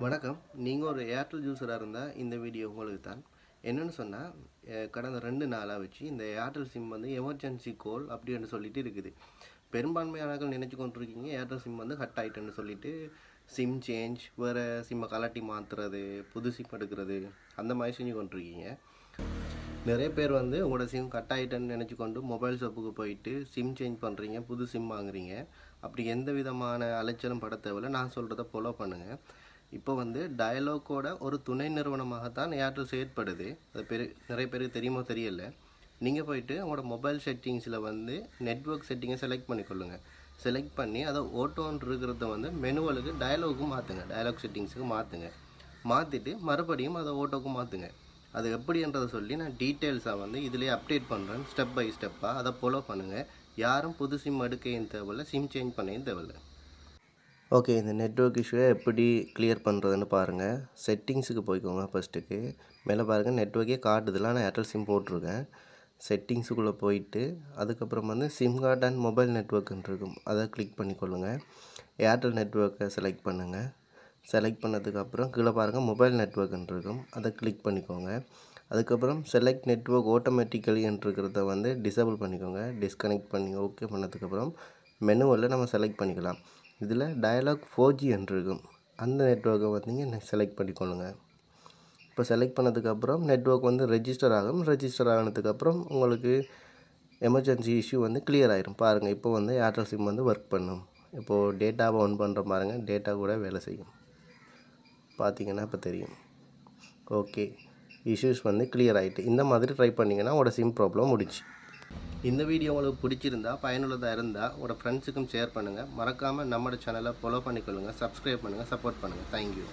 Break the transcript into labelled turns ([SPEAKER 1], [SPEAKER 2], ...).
[SPEAKER 1] வணக்கம். நீங்கள் ஒரு ஏர்டெல் யூஸராக இருந்தால் இந்த வீடியோ உங்களுக்கு தான். என்னென்னு சொன்னால், கடந்த 2 நாளாக வச்சு இந்த ஏர்டெல் சிம் வந்து எமர்ஜென்சி கால் அப்படின்னு சொல்லிட்டு இருக்குது. பெரும்பான்மையானவர்கள் நினச்சி கொண்டிருக்கீங்க ஏர்டெல் சிம் வந்து கட் ஆகிட்டுன்னு சொல்லிட்டு சிம் சேஞ்ச், வேறு சிம்மை கலட்டி மாற்றுறது, புது சிம் எடுக்கிறது, அந்த மாதிரி செஞ்சு கொண்டிருக்கீங்க. நிறைய பேர் வந்து உங்களோட சிம் கட் ஆகிட்டேன்னு நினச்சி கொண்டு மொபைல் ஷாப்புக்கு போயிட்டு சிம் சேஞ்ச் பண்ணுறீங்க, புது சிம் வாங்குறீங்க. அப்படி எந்த விதமான அலைச்சலும் பட தேவையில்லை. நான் சொல்கிறத ஃபாலோ பண்ணுங்கள். இப்போ வந்து டயலாக்கோட ஒரு துணை நிறுவனமாகத்தான் ஏர்டெல் செயற்படுது. அது நிறைய பேருக்கு தெரியுமோ தெரியல. நீங்கள் போயிட்டு உங்களோட மொபைல் செட்டிங்ஸில் வந்து நெட்வொர்க் செட்டிங்கை செலக்ட் பண்ணிக்கொள்ளுங்கள். செலக்ட் பண்ணி அதை ஓட்டோன்னு இருக்கிறத வந்து மெனுவலுக்கு டயலாக்கு மாற்றுங்க, டயலாக் செட்டிங்ஸுக்கு மாற்றுங்க. மாற்றிட்டு மறுபடியும் அதை ஓட்டோக்கு மாற்றுங்க. அது எப்படின்றதை சொல்லி நான் டீட்டெயில்ஸாக வந்து இதிலே அப்டேட் பண்ணுறேன், ஸ்டெப் பை ஸ்டெப்பாக. அதை ஃபாலோ பண்ணுங்கள். யாரும் புது சிம் எடுக்கையும் தேவையில்லை, சிம் சேஞ்ச் பண்ணையும் தேவையில்லை. ஓகே, இந்த நெட்வொர்க் இஷ்யூவை எப்படி கிளியர் பண்ணுறதுன்னு பாருங்கள். செட்டிங்ஸுக்கு போய்க்கோங்க. ஃபஸ்ட்டுக்கு மேலே பாருங்கள், நெட்வொர்க்கே காட்டுதில்ல, நான் ஏர்டெல் சிம் போட்டிருக்கேன். செட்டிங்ஸுக்குள்ளே போயிட்டு அதுக்கப்புறம் வந்து சிம் கார்டு அண்ட் மொபைல் நெட்வொர்க்குன்னு இருக்கும், அதை கிளிக் பண்ணிக்கொள்ளுங்கள். ஏர்டெல் நெட்வொர்க்கை செலக்ட் பண்ணுங்கள். செலக்ட் பண்ணதுக்கப்புறம் கீழே பாருங்கள் மொபைல் நெட்வொர்க்குன்னு இருக்கும், அதை கிளிக் பண்ணிக்கோங்க. அதுக்கப்புறம் செலக்ட் நெட்வொர்க் ஆட்டோமேட்டிக்கலின்றத வந்து டிசேபிள் பண்ணிக்கோங்க. டிஸ்கனெக்ட் பண்ணி ஓகே பண்ணதுக்கப்புறம் மெனுவில் நம்ம செலக்ட் பண்ணிக்கலாம். இதில் டயலாக் 4G என்று இருக்கும், அந்த நெட்வொர்க்கை வந்து செலக்ட் பண்ணிக்கொள்ளுங்க. இப்போ செலக்ட் பண்ணதுக்கப்புறம் நெட்வொர்க் வந்து ரெஜிஸ்டர் ஆகும். ரெஜிஸ்டர் ஆனதுக்கப்புறம் உங்களுக்கு எமர்ஜென்சி இஷ்யூ வந்து கிளியர் ஆகிரும். பாருங்கள், இப்போ வந்து ஏர்டெல் சிம் வந்து ஒர்க் பண்ணும். இப்போது டேட்டாவை ஆன் பண்ணுற பாருங்கள், டேட்டா கூட வேலை செய்யும். பார்த்தீங்கன்னா இப்போ தெரியும். ஓகே, இஷ்யூஸ் வந்து கிளியர் ஆகிட்டு. இந்த மாதிரி ட்ரை பண்ணிங்கன்னா உங்களோட சிம் ப்ராப்ளம் முடிச்சு. இந்த வீடியோ உங்களுக்கு பிடிச்சிருந்தா, பயனுள்ளதாக இருந்தால் உங்களோட ஃப்ரெண்ட்ஸுக்கும் ஷேர் பண்ணுங்கள். மறக்காமல் நம்மளோட சேனலை ஃபாலோ பண்ணிக்கொள்ளுங்கள், சப்ஸ்கிரைப் பண்ணுங்கள், சப்போர்ட் பண்ணுங்கள். தேங்க்யூ.